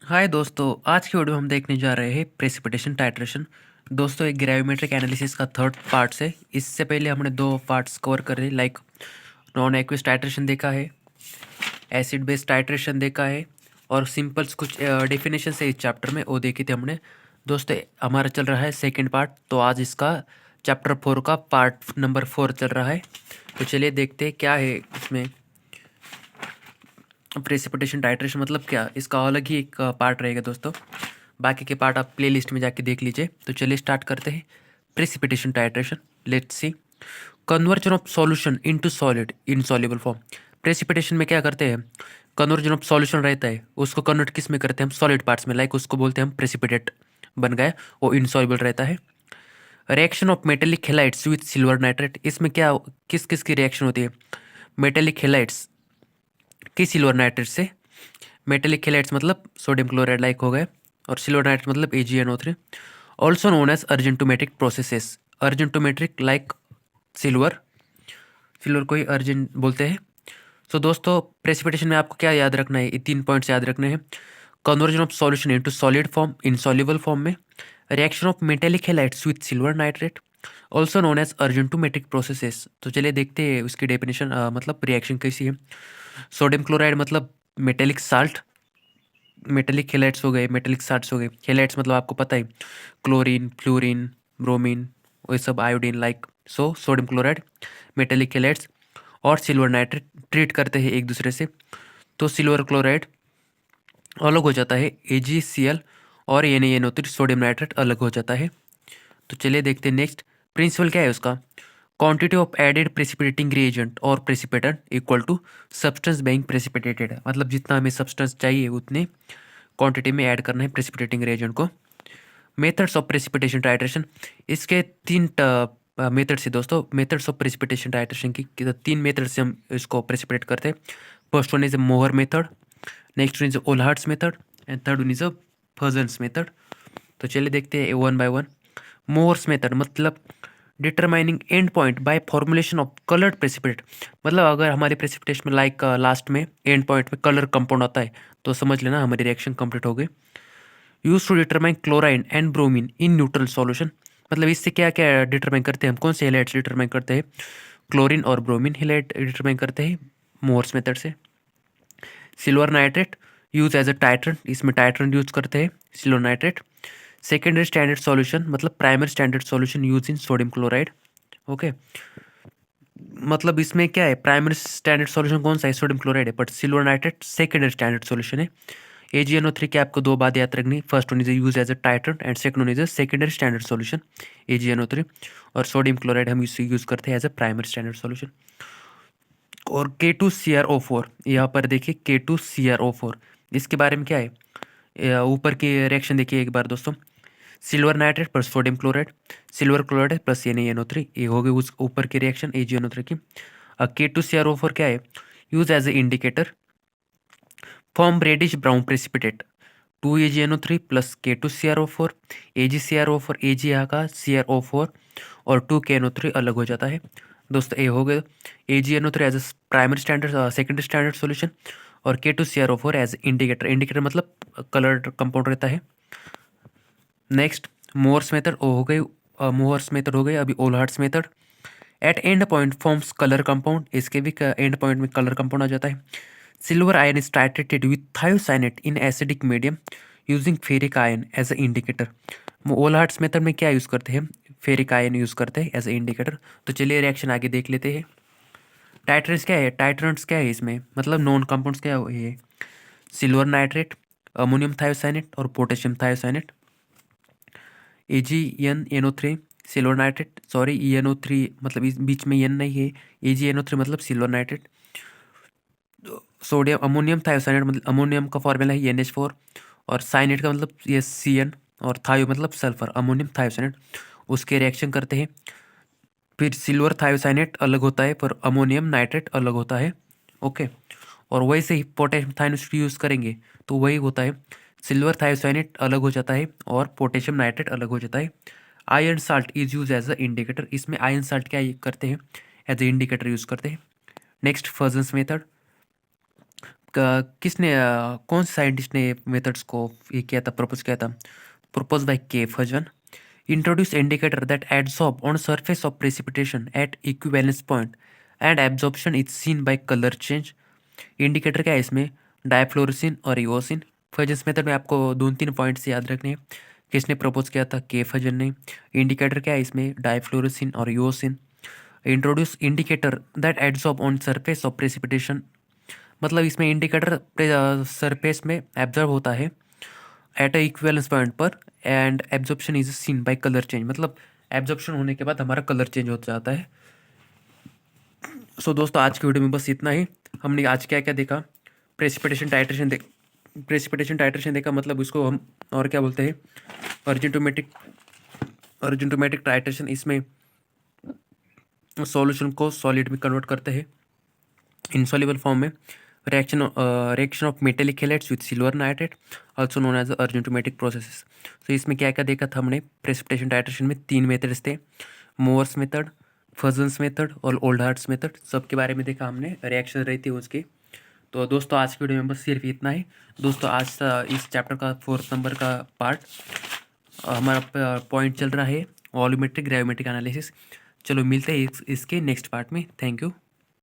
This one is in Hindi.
हाय दोस्तों, आज की वीडियो में हम देखने जा रहे हैं प्रेसिपिटेशन टाइट्रेशन। दोस्तों, एक ग्रेविमेट्रिक एनालिसिस का थर्ड पार्ट है। इससे पहले हमने दो पार्ट्स कवर कर रहे, लाइक नॉन एक्वियस टाइट्रेशन देखा है, एसिड बेस्ड टाइट्रेशन देखा है, और सिंपल्स कुछ डेफिनेशन है इस चैप्टर में वो देखी थी हमने। दोस्तों, हमारा चल रहा है सेकेंड पार्ट, तो आज इसका चैप्टर 4 का पार्ट नंबर 4 चल रहा है। तो चलिए देखते हैं क्या है इसमें। प्रेसिपिटेशन टाइट्रेशन मतलब क्या, इसका अलग ही एक पार्ट रहेगा दोस्तों। बाकी के पार्ट आप प्लेलिस्ट में जाके देख लीजिए। तो चलिए स्टार्ट करते हैं precipitation titration. Let's see. Conversion of solution into solid in soluble form. Precipitation में क्या करते हैं, कन्वर्जन ऑफ सॉल्यूशन रहता है, उसको कन्वर्ट किस में करते हैं हम, सॉलिड पार्ट्स में, लाइक उसको बोलते हैं हम प्रेसिपिटेट बन गया, वो इनसॉल्युबल रहता है। Reaction of metallic halides with silver nitrate, इसमें क्या किस किस की रिएक्शन होती है, मेटेलिक हेलाइट्स की सिल्वर नाइट्रेट से। मेटेलिक हेलाइट्स मतलब सोडियम क्लोराइड लाइक हो गए, और सिल्वर नाइट्रेट मतलब AgNO3। Also known as argentometric processes. Argentometric like silver, silver को ही अर्जेंट बोलते हैं। सो दोस्तों, प्रेसिपिटेशन में आपको क्या याद रखना है, ये 3 पॉइंट्स याद रखने हैं। Conversion of solution into solid form insoluble form में, reaction of metallic halides with silver nitrate, also known as argentometric processes. तो चलिए देखते हैं उसकी डेफिनेशन, मतलब रिएक्शन कैसी है। सोडियम क्लोराइड मतलब मेटेलिक साल्ट, मेटेलिक हेलाइट्स हो गए, मेटेलिक साल्ट्स हो गए। हेलाइट्स मतलब आपको पता है, क्लोरीन, फ्लोरीन, ब्रोमीन, वो सब iodine like. So sodium chloride, metallic halides और सिल्वर नाइट्रेट ट्रीट करते हैं एक दूसरे से, तो सिल्वर क्लोराइड अलग हो जाता है AgCl, और NaNO3 सोडियम नाइट्रेट अलग हो जाता है। तो चलिए देखते हैं नेक्स्ट प्रिंसिपल क्या है उसका। Quantity of added precipitating reagent और precipitant equal to substance being precipitated, मतलब जितना हमें सब्सटेंस चाहिए उतने क्वांटिटी में ऐड करना है प्रेसिपिटेटिंग रिएजेंट को। मेथड्स ऑफ प्रेसिपिटेशन टाइट्रेशन, इसके 3 मेथड्स है दोस्तों। मेथड्स ऑफ प्रेसिपिटेशन टाइट्रेशन की 3 मेथड से हम इसको प्रेसिपिटेट करते हैं। First one is a Mohr method, next one is Volhard's method, and third one is a Fajans method. तो चलिए देखते हैं one by one. Mohr's method मतलब determining end point by formulation of coloured precipitate, मतलब अगर हमारे प्रेसिपिटेशन में लाइक लास्ट में एंड पॉइंट में कलर कंपाउंड आता है, तो समझ लेना हमारी रिएक्शन कंप्लीट हो गई। Use to determine chlorine and bromine in neutral solution, मतलब इससे क्या क्या डिटरमाइन करते हैं हम, कौन से हेलाइट्स डिटरमाइन करते हैं, क्लोरीन और ब्रोमीन हेलाइट डिटरमाइन करते हैं मोहर्स मेथड से। Silver nitrate use as a titrant, इसमें टाइट्रेंट यूज करते हैं silver nitrate. Secondary standard solution मतलब primary standard solution use in sodium chloride. Okay, मतलब इसमें क्या है, प्राइमरी स्टैंडर्ड सॉल्यूशन कौन सा है, सोडियम क्लोराइड है, but silver nitrate secondary standard solution है। AgNO3 की आपको 2 बात याद रखनी, first one is use as a titrant and second one is a secondary standard solution AgNO3, और सोडियम क्लोराइड हम इसे यूज करते हैं as a primary standard solution. और K2CrO4, यहाँ पर देखिए K2CrO4, इसके बारे में क्या है, ऊपर की रिएक्शन देखिए एक बार दोस्तों। Silver nitrate plus sodium chloride, silver chloride plus NaNO3, ये हो गई उस ऊपर की रिएक्शन AgNO3 की। K2CrO4 क्या है, use as a indicator, form reddish brown precipitate, 2AgNO3 plus K2CrO4, AgCrO4, Ag यहाँ का CrO4 और 2KNO3 अलग हो जाता है। दोस्तों, ये हो गए AgNO3 as a primary standard secondary standard solution, और K2CrO4 एज इंडिकेटर, इंडिकेटर मतलब कलर्ड कंपाउंड रहता है। नेक्स्ट मोहर्स मेथड हो गई, मोहर्स मेथड हो गई। अभी Volhard's method, at end point forms colour compound, इसके भी एंड पॉइंट में कलर कंपाउंड आ जाता है। Silver ion is titrated with thiocyanate in acidic medium using ferric ion as a indicator. Volhard's method में क्या यूज़ करते हैं, फेरिक आयन यूज़ करते हैं एज अ इंडिकेटर। तो चलिए रिएक्शन आगे देख लेते हैं। टाइट्रेंट्स क्या है, टाइट्रेंट्स क्या है इसमें, मतलब नॉन कंपाउंड्स क्या है, सिल्वर नाइट्रेट, अमोनियम थायोसाइनेट और potassium thiocyanate. AgNNO3 silver nitrate, sorry ENO3 मतलब इस बीच में एन नहीं है, AgNO3 मतलब silver nitrate. Sodium ammonium thiocyanate मतलब अमोनियम का फॉर्मूला है NH4, और साइनेट का मतलब ये CN, और थायो मतलब सल्फर, अमोनियम थायोसाइनेट, उसके रिएक्शन करते हैं। फिर सिल्वर थायोसाइनेट अलग होता है पर अमोनियम नाइट्रेट अलग होता है। ओके, और वैसे ही पोटेशियम थायोसाइनेट यूज़ करेंगे तो वही होता है, सिल्वर थायोसाइनेट अलग हो जाता है और पोटेशियम नाइट्रेट अलग हो जाता है। Iron salt is use as a indicator, इसमें आयरन साल्ट क्या करते हैं, एज ए इंडिकेटर यूज करते हैं। नेक्स्ट फजन्स मेथड, किसने कौन से साइंटिस्ट ने मेथड्स को ये किया था, प्रपोज किया था? Propose by K Fajans. Introduce indicator that absorb on surface of precipitation at equivalence point and absorption is seen by colour change. Indicator क्या है इसमें? डायफ्लोरोसिन और इओसिन। फजन्स मेथड में आपको 2-3 पॉइंट्स याद रखने हैं। किसने प्रपोज किया था? के फजन ने। इंडिकेटर क्या है इसमें? डायफ्लोरोसिन और eosin. Introduce indicator that absorb on surface of precipitation, मतलब इसमें इंडिकेटर सरफेस में एब्जॉर्ब होता है एट अ इक्विवेलेंस पॉइंट पर and absorption is seen by colour change, मतलब एब्जॉर्प्शन होने के बाद हमारा कलर चेंज हो जाता है। सो दोस्तों आज की वीडियो में बस इतना ही। हमने आज क्या क्या देखा? प्रेसिपिटेशन टाइट्रेशन देखा, मतलब उसको हम और क्या बोलते हैं? Argentometric titration. इसमें सॉल्यूशन को सॉलिड में कन्वर्ट करते हैं इनसॉल्युबल फॉर्म में। Reaction of metallic halides with silver nitrate also known as argentometric processes. तो इसमें क्या क्या देखा था हमने? प्रेसिपिटेशन टाइट्रेशन में 3 मेथड्स थे, मोअर्स मेथड, फजन्स मेथड और ओल्डहार्ट्स मेथड, सबके बारे में देखा हमने, रिएक्शन रही थी उसकी। तो दोस्तों आज की वीडियो में बस सिर्फ इतना ही। दोस्तों आज इस चैप्टर का 4th नंबर का पार्ट हमारा पॉइंट चल रहा है वॉल्यूमेट्रिक ग्रेविमेट्रिक एनालिसिस। चलो मिलते हैं इसके नेक्स्ट पार्ट में। Thank you.